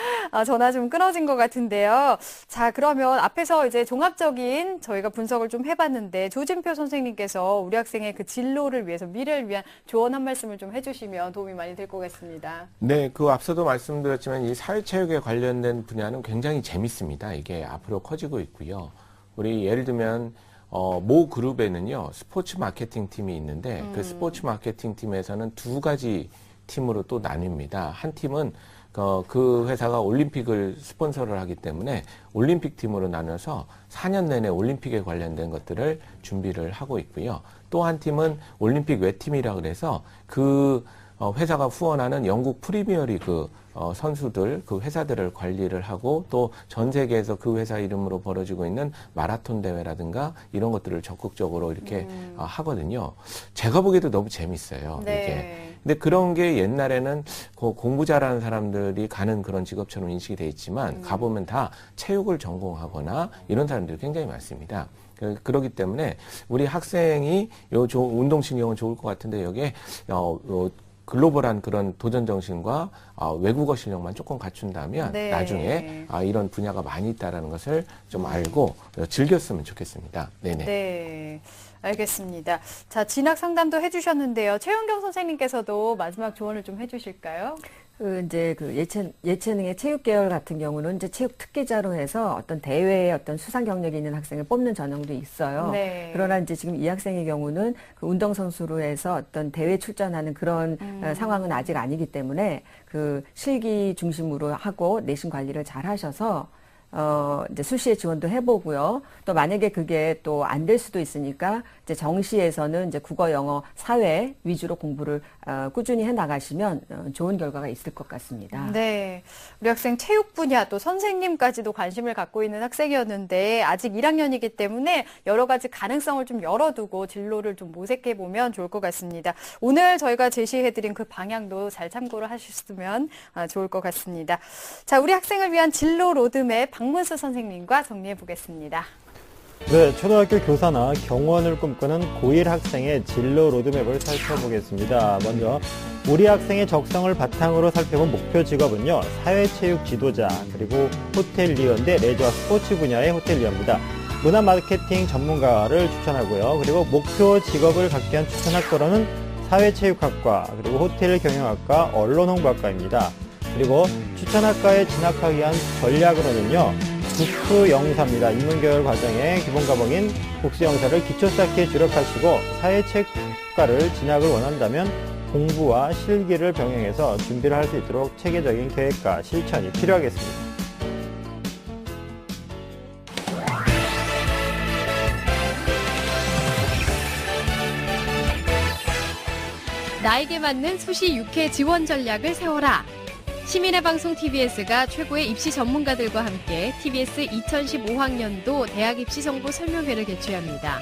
전화 좀 끊어진 것 같은데요. 자, 그러면 앞에서 이제 종합적인 저희가 분석을 좀 해봤는데 조진표 선생님께서 우리 학생의 그 진로를 위해서 미래를 위한 조언 한 말씀을 좀 해주시면 도움이 많이 될 것 같습니다. 네, 그 앞서도 말씀드렸지만 이 사회체육에 관련된 분야는 굉장히 재밌습니다. 이게 앞으로 커지고 있고요. 우리 예를 들면 모 그룹에는요, 스포츠 마케팅 팀이 있는데, 그 스포츠 마케팅 팀에서는 두 가지 팀으로 또 나뉩니다. 한 팀은, 그 회사가 올림픽을 스폰서를 하기 때문에 올림픽 팀으로 나눠서 4년 내내 올림픽에 관련된 것들을 준비를 하고 있고요. 또 한 팀은 올림픽 외팀이라 그래서 그 회사가 후원하는 영국 프리미어리그 선수들, 그 회사들을 관리를 하고 또 전 세계에서 그 회사 이름으로 벌어지고 있는 마라톤 대회라든가 이런 것들을 적극적으로 이렇게 하거든요. 제가 보기에도 너무 재밌어요. 네. 이게. 근데 그런 게 옛날에는 공부 잘하는 사람들이 가는 그런 직업처럼 인식이 돼 있지만 가보면 다 체육을 전공하거나 이런 사람들이 굉장히 많습니다. 그렇기 때문에 우리 학생이 운동신경은 좋을 것 같은데 여기에 글로벌한 그런 도전 정신과 외국어 실력만 조금 갖춘다면 네. 나중에 이런 분야가 많이 있다라는 것을 좀 알고 즐겼으면 좋겠습니다. 네네. 네, 알겠습니다. 자, 진학 상담도 해주셨는데요. 최윤경 선생님께서도 마지막 조언을 좀 해주실까요? 이제 예체능의 체육 계열 같은 경우는 이제 체육 특기자로 해서 어떤 대회에 어떤 수상 경력이 있는 학생을 뽑는 전형도 있어요. 네. 그러나 이제 지금 이 학생의 경우는 그 운동선수로 해서 어떤 대회 출전하는 그런 상황은 아직 아니기 때문에 그 실기 중심으로 하고 내신 관리를 잘 하셔서 이제 수시에 지원도 해보고요. 또 만약에 그게 또 안 될 수도 있으니까 이제 정시에서는 이제 국어, 영어, 사회 위주로 공부를 꾸준히 해 나가시면 좋은 결과가 있을 것 같습니다. 네. 우리 학생 체육 분야 또 선생님까지도 관심을 갖고 있는 학생이었는데 아직 1학년이기 때문에 여러 가지 가능성을 좀 열어두고 진로를 좀 모색해 보면 좋을 것 같습니다. 오늘 저희가 제시해드린 그 방향도 잘 참고를 하셨으면 좋을 것 같습니다. 자, 우리 학생을 위한 진로 로드맵 박문수 선생님과 정리해 보겠습니다. 네, 초등학교 교사나 경원을 꿈꾸는 고1 학생의 진로 로드맵을 살펴보겠습니다. 먼저 우리 학생의 적성을 바탕으로 살펴본 목표 직업은요, 사회체육 지도자, 그리고 호텔리어인데 레저와 스포츠 분야의 호텔리어입니다. 문화 마케팅 전문가를 추천하고요. 그리고 목표 직업을 갖게 한 추천 학과로는 사회체육학과, 그리고 호텔 경영학과, 언론홍보학과입니다. 그리고 추천학과에 진학하기 위한 전략으로는요, 국수영사입니다. 인문교육 과정의 기본 과목인 국수영사를 기초 쌓기에 주력하시고 사회체육과를 진학을 원한다면 공부와 실기를 병행해서 준비를 할 수 있도록 체계적인 계획과 실천이 필요하겠습니다. 나에게 맞는 수시 6회 지원 전략을 세워라. 시민의 방송 TBS가 최고의 입시 전문가들과 함께 TBS 2015학년도 대학 입시 정보 설명회를 개최합니다.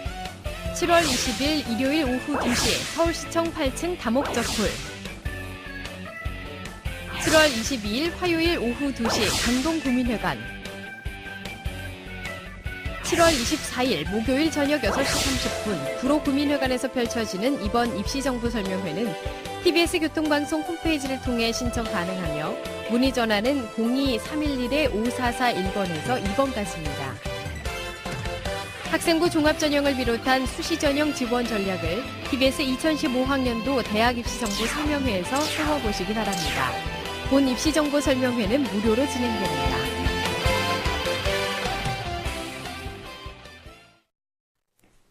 7월 20일 일요일 오후 2시 서울시청 8층 다목적홀. 7월 22일 화요일 오후 2시 강동구민회관. 7월 24일 목요일 저녁 6시 30분 구로구민회관에서 펼쳐지는 이번 입시정보 설명회는 TBS 교통방송 홈페이지를 통해 신청 가능하며 문의 전화는 02-311-5441번에서 2번까지입니다. 학생부 종합전형을 비롯한 수시전형 지원 전략을 TBS 2015학년도 대학 입시정보 설명회에서 세워보시기 바랍니다. 본 입시정보 설명회는 무료로 진행됩니다.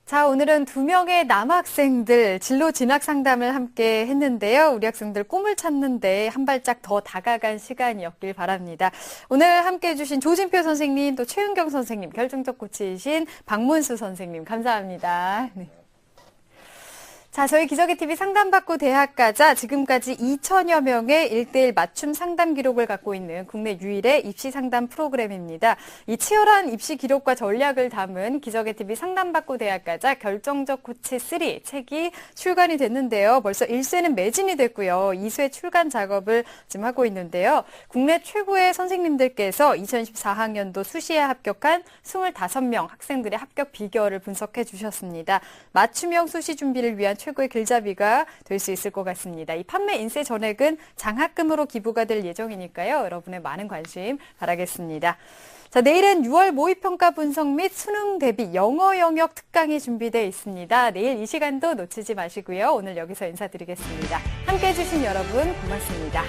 자, 오늘은 2명의 남학생들 진로 진학 상담을 함께 했는데요. 우리 학생들 꿈을 찾는데 한 발짝 더 다가간 시간이었길 바랍니다. 오늘 함께 해주신 조진표 선생님, 또 최윤경 선생님, 결정적 코치이신 박문수 선생님, 감사합니다. 네. 자, 저희 기적의TV 상담받고 대학 가자 지금까지 2천여 명의 1:1 맞춤 상담 기록을 갖고 있는 국내 유일의 입시 상담 프로그램입니다. 이 치열한 입시 기록과 전략을 담은 기적의TV 상담받고 대학 가자 결정적 코치 3 책이 출간이 됐는데요. 벌써 1쇄는 매진이 됐고요. 2쇄 출간 작업을 지금 하고 있는데요. 국내 최고의 선생님들께서 2014학년도 수시에 합격한 25명 학생들의 합격 비결을 분석해 주셨습니다. 맞춤형 수시 준비를 위한 최고의 길잡이가 될 수 있을 것 같습니다. 이 판매 인쇄 전액은 장학금으로 기부가 될 예정이니까요. 여러분의 많은 관심 바라겠습니다. 자, 내일은 6월 모의평가 분석 및 수능 대비 영어 영역 특강이 준비되어 있습니다. 내일 이 시간도 놓치지 마시고요. 오늘 여기서 인사드리겠습니다. 함께해 주신 여러분 고맙습니다.